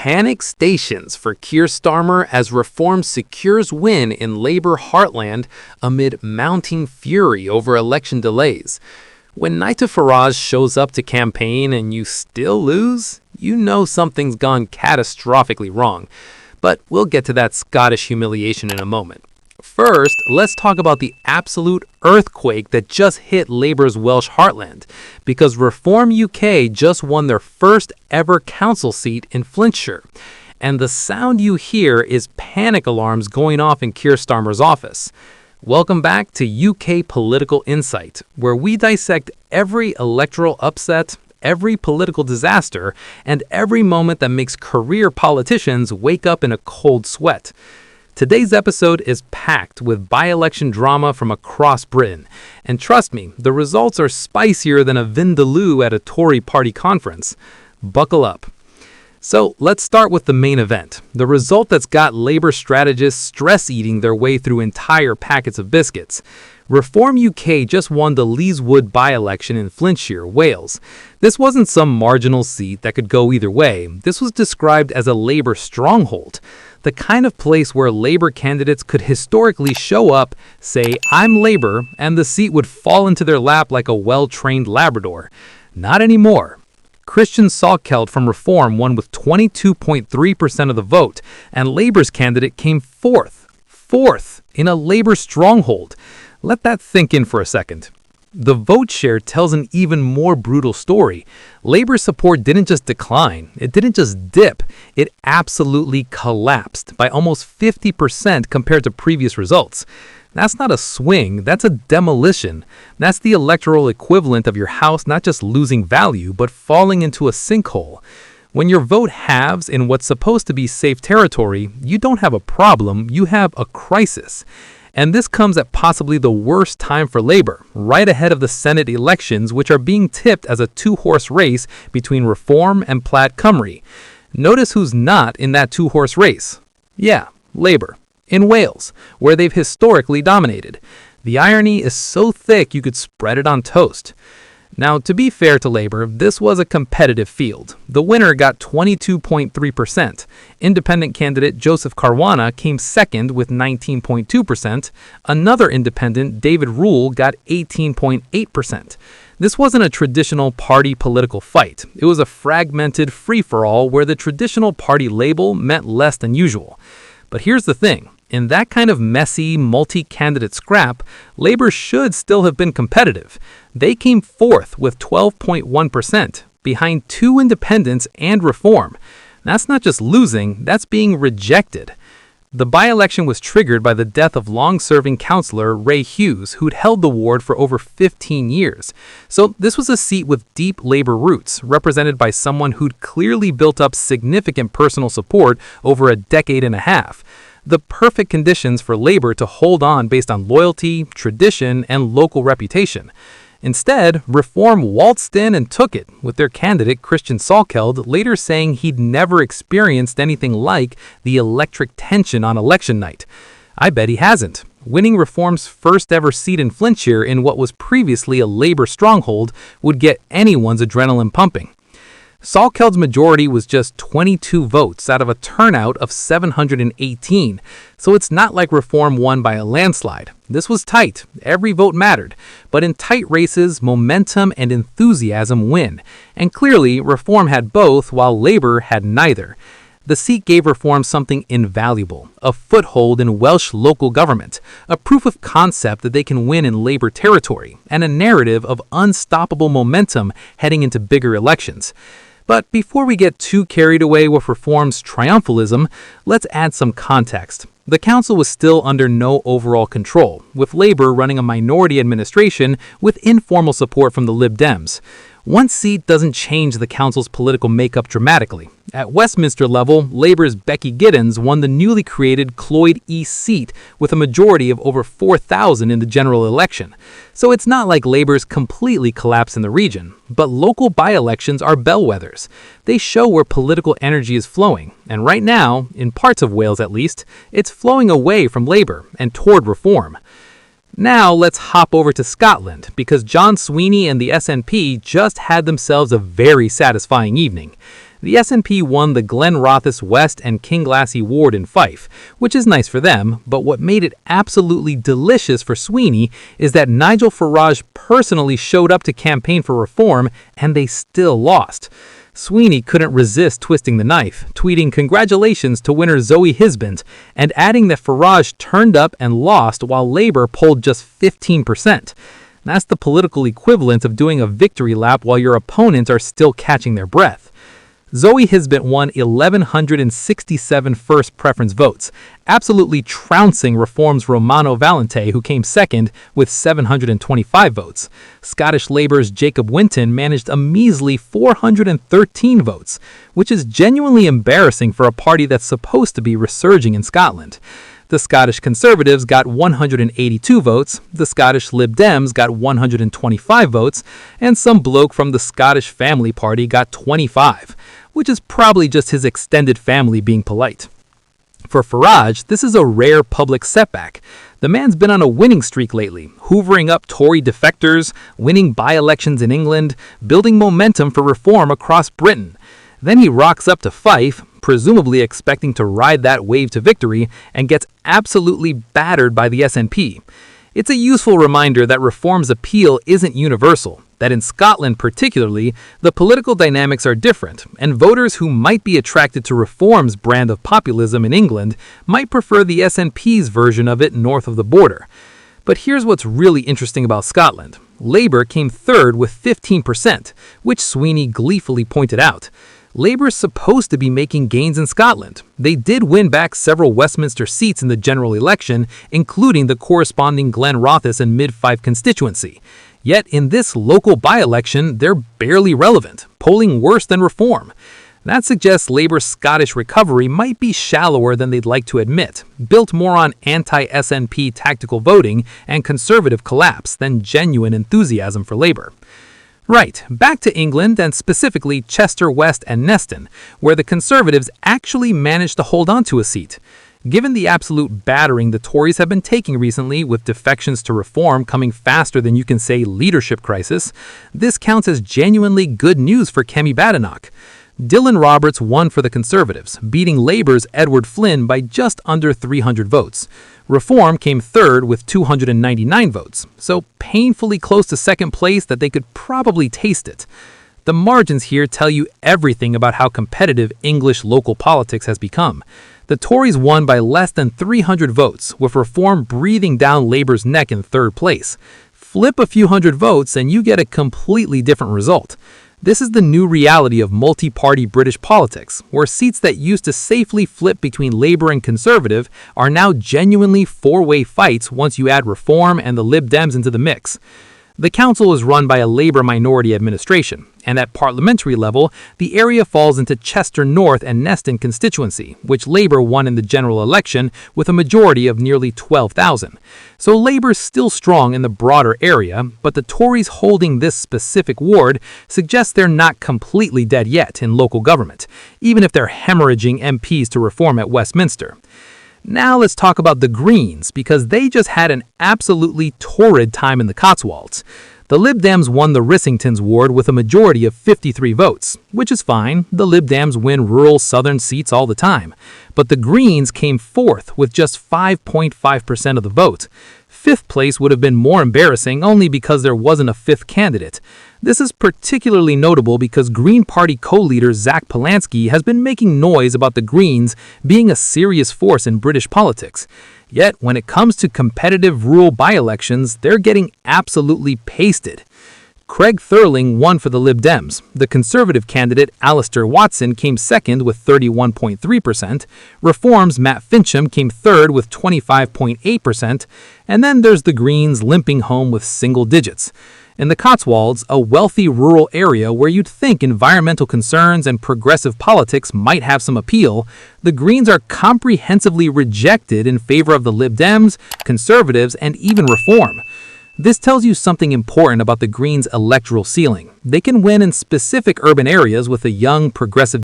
Panic stations for Keir Starmer as Reform secures win in Labour Heartland amid mounting fury over election delays. When Nigel Farage shows up to campaign and you still lose, you know something's gone catastrophically wrong. But we'll get to that Scottish humiliation in a moment. First, let's talk about the absolute earthquake that just hit Labour's Welsh Heartland, because Reform UK just won their first ever council seat in Flintshire. And the sound you hear is panic alarms going off in Keir Starmer's office. Welcome back to UK Political Insight, where we dissect every electoral upset, every political disaster, and every moment that makes career politicians wake up in a cold sweat. Today's episode is packed with by-election drama from across Britain. And trust me, the results are spicier than a vindaloo at a Tory party conference. Buckle up. So let's start with the main event, the result that's got Labour strategists stress-eating their way through entire packets of biscuits. Reform UK just won the Leeswood by-election in Flintshire, Wales. This wasn't some marginal seat that could go either way. This was described as a Labour stronghold, the kind of place where Labour candidates could historically show up, say, "I'm Labour," and the seat would fall into their lap like a well-trained Labrador. Not anymore. Kristian Salkeld from Reform won with 22.3% of the vote, and Labour's candidate came fourth in a Labour stronghold. Let that sink in for a second. The vote share tells an even more brutal story. Labour support didn't just decline, it didn't just dip, it absolutely collapsed by almost 50% compared to previous results. That's not a swing, that's a demolition. That's the electoral equivalent of your house not just losing value, but falling into a sinkhole. When your vote halves in what's supposed to be safe territory, you don't have a problem, you have a crisis. And this comes at possibly the worst time for Labour, right ahead of the Senate elections, which are being tipped as a two-horse race between Reform and Plaid Cymru. Notice who's not in that two-horse race. Yeah, Labour. In Wales, where they've historically dominated. The irony is so thick you could spread it on toast. Now, to be fair to Labour, this was a competitive field. The winner got 22.3%. Independent candidate Joseph Caruana came second with 19.2%. Another independent, David Rule, got 18.8%. This wasn't a traditional party political fight. It was a fragmented free-for-all where the traditional party label meant less than usual. But here's the thing. In that kind of messy, multi-candidate scrap, Labour should still have been competitive. They came fourth with 12.1%, behind two independents and Reform. That's not just losing, that's being rejected. The by-election was triggered by the death of long-serving councillor Ray Hughes, who'd held the ward for over 15 years. So this was a seat with deep Labour roots, represented by someone who'd clearly built up significant personal support over a decade and a half. The perfect conditions for Labour to hold on based on loyalty, tradition, and local reputation. Instead, Reform waltzed in and took it, with their candidate Kristian Salkeld later saying he'd never experienced anything like the electric tension on election night. I bet he hasn't. Winning Reform's first ever seat in Flintshire in what was previously a Labour stronghold would get anyone's adrenaline pumping. Salkeld's majority was just 22 votes out of a turnout of 718, so it's not like Reform won by a landslide. This was tight, every vote mattered, but in tight races, momentum and enthusiasm win, and clearly Reform had both while Labour had neither. The seat gave Reform something invaluable, a foothold in Welsh local government, a proof of concept that they can win in Labour territory, and a narrative of unstoppable momentum heading into bigger elections. But before we get too carried away with Reform's triumphalism, let's add some context. The council was still under no overall control, with Labour running a minority administration with informal support from the Lib Dems. One seat doesn't change the council's political makeup dramatically. At Westminster level, Labour's Becky Giddens won the newly created Clwyd East seat with a majority of over 4,000 in the general election. So it's not like Labour's completely collapsed in the region, but local by-elections are bellwethers. They show where political energy is flowing, and right now, in parts of Wales at least, it's flowing away from Labour and toward Reform. Now let's hop over to Scotland, because John Sweeney and the SNP just had themselves a very satisfying evening. The SNP won the Glenrothes West and Kinglassy ward in Fife, which is nice for them, but what made it absolutely delicious for Sweeney is that Nigel Farage personally showed up to campaign for reform, and they still lost. Sweeney couldn't resist twisting the knife, tweeting congratulations to winner Zoe Husband, and adding that Farage turned up and lost while Labour polled just 15%. That's the political equivalent of doing a victory lap while your opponents are still catching their breath. Zoe Husband won 1,167 first preference votes, absolutely trouncing Reform's Romano Valente, who came second with 725 votes. Scottish Labour's Jacob Winton managed a measly 413 votes, which is genuinely embarrassing for a party that's supposed to be resurging in Scotland. The Scottish Conservatives got 182 votes, the Scottish Lib Dems got 125 votes, and some bloke from the Scottish Family Party got 25, which is probably just his extended family being polite. For Farage, this is a rare public setback. The man's been on a winning streak lately, hoovering up Tory defectors, winning by-elections in England, building momentum for reform across Britain. Then he rocks up to Fife, presumably expecting to ride that wave to victory, and gets absolutely battered by the SNP. It's a useful reminder that reform's appeal isn't universal, that in Scotland particularly, the political dynamics are different, and voters who might be attracted to reform's brand of populism in England might prefer the SNP's version of it north of the border. But here's what's really interesting about Scotland. Labour came third with 15%, which Sweeney gleefully pointed out. Labour's supposed to be making gains in Scotland. They did win back several Westminster seats in the general election, including the corresponding Glenrothes and Mid-Fife constituency. Yet in this local by-election, they're barely relevant, polling worse than Reform. That suggests Labour's Scottish recovery might be shallower than they'd like to admit, built more on anti-SNP tactical voting and Conservative collapse than genuine enthusiasm for Labour. Right, back to England and specifically Chester West and Neston, where the Conservatives actually managed to hold on to a seat. Given the absolute battering the Tories have been taking recently, with defections to Reform coming faster than you can say leadership crisis, this counts as genuinely good news for Kemi Badenoch. Dylan Roberts won for the Conservatives, beating Labour's Edward Flynn by just under 300 votes. Reform came third with 299 votes, so painfully close to second place that they could probably taste it. The margins here tell you everything about how competitive English local politics has become. The Tories won by less than 300 votes, with Reform breathing down Labour's neck in third place. Flip a few hundred votes and you get a completely different result. This is the new reality of multi-party British politics, where seats that used to safely flip between Labour and Conservative are now genuinely four-way fights once you add Reform and the Lib Dems into the mix. The council is run by a Labour minority administration, and at parliamentary level, the area falls into Chester North and Neston constituency, which Labour won in the general election with a majority of nearly 12,000. So Labour's still strong in the broader area, but the Tories holding this specific ward suggests they're not completely dead yet in local government, even if they're hemorrhaging MPs to Reform at Westminster. Now let's talk about the Greens, because they just had an absolutely torrid time in the Cotswolds. The Lib Dems won the Rissingtons ward with a majority of 53 votes, which is fine. The Lib Dems win rural southern seats all the time. But the Greens came fourth with just 5.5% of the vote. Fifth place would have been more embarrassing only because there wasn't a fifth candidate. This is particularly notable because Green Party co-leader Zach Polanski has been making noise about the Greens being a serious force in British politics. Yet, when it comes to competitive rural by-elections, they're getting absolutely pasted. Craig Thurling won for the Lib Dems. The Conservative candidate Alistair Watson came second with 31.3%. Reform's Matt Fincham came third with 25.8%. And then there's the Greens limping home with single digits. In the Cotswolds, a wealthy rural area where you'd think environmental concerns and progressive politics might have some appeal, the Greens are comprehensively rejected in favor of the Lib Dems, Conservatives, and even Reform. This tells you something important about the Greens' electoral ceiling. They can win in specific urban areas with a young, progressive